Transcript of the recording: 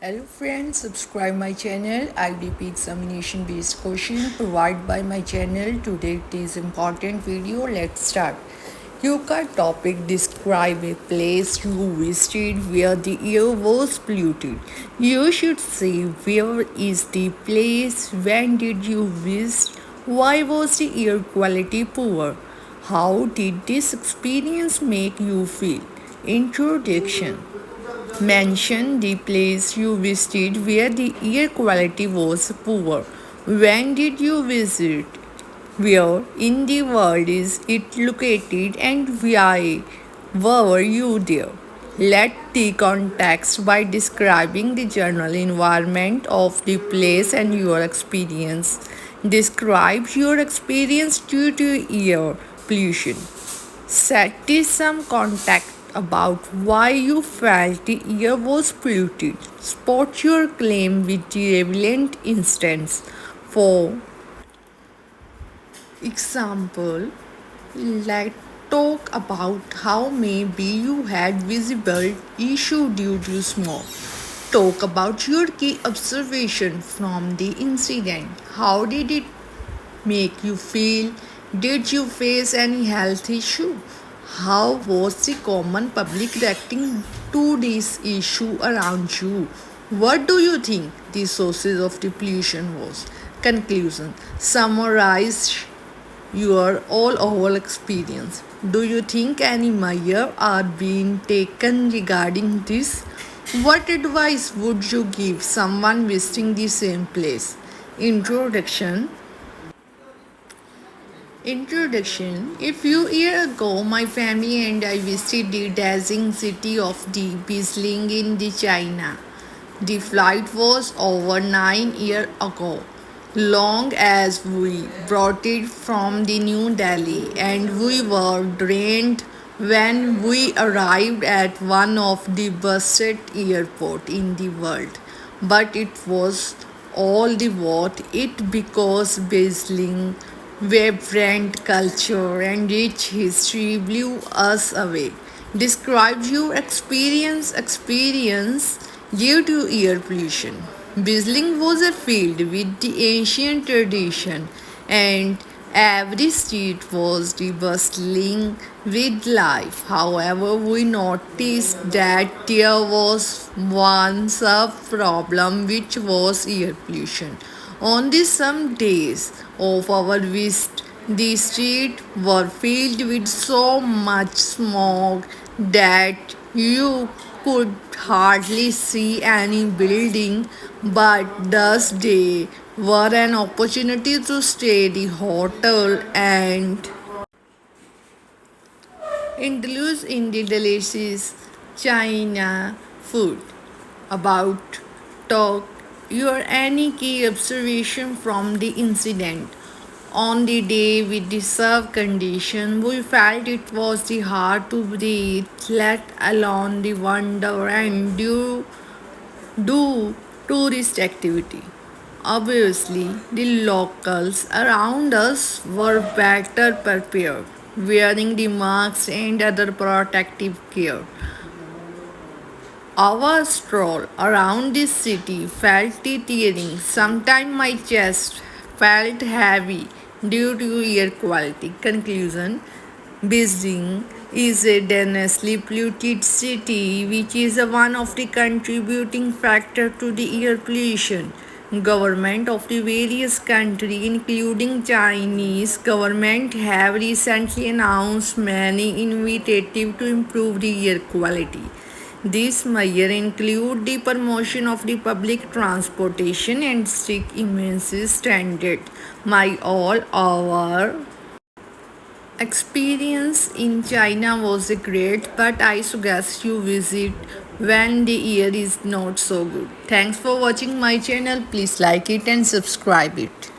Hello friends, subscribe my channel. IDP examination based question provided by my channel. Today it is important video. Let's start. Yoga topic: describe a place you visited where the air was polluted. You should say where is the place, when did you visit, why was the air quality poor, how did this experience make you feel. Introduction. Mention the place you visited where the air quality was poor. When did you visit? Where in the world is it located and why were you there? Let the context by describing the general environment of the place and your experience. Describe your experience due to air pollution. Set some context about why you felt the air was polluted. Support your claim with the relevant instance. For example, let's talk about how maybe you had visible issue due to smoke. Talk about your key observation from the incident. How did it make you feel? Did you face any health issue? How was the common public reacting to this issue around you? What do you think the sources of the pollution was? Conclusion. Summarize your overall experience. Do you think any measures are being taken regarding this? What advice would you give someone visiting the same place? Introduction. A few years ago, my family and I visited the dazzling city of the Beijing in the China. The flight was over 9 years ago, long as we brought it from the New Delhi, and we were drained when we arrived at one of the busiest airports in the world. But it was all the worth it because Beijing vibrant culture and rich history blew us away. Describe your experience due to air pollution. Whistling was a field with the ancient tradition, and every street was bustling with life. However, we noticed that there was once a problem, which was air pollution. On the some days of our visit, the streets were filled with so much smoke that you could hardly see any building, but thus they were an opportunity to stay the hotel and indulge in the delicious China food. About talk your any key observation from the incident. On the day with the serve condition, we felt it was the hard to breathe, let alone the wonder and do tourist activity. Obviously, the locals around us were better prepared, wearing the masks and other protective gear. Our stroll around this city felt the tearing. Sometimes my chest felt heavy due to air quality. Conclusion. Beijing is a densely polluted city which is one of the contributing factor to the air pollution. Government of the various countries including Chinese government have recently announced many initiatives to improve the air quality. These measures include the promotion of the public transportation and strict emissions standard. My all our experience in China was great, but I suggest you visit when the year is not so good. Thanks for watching my channel. Please like it and subscribe it.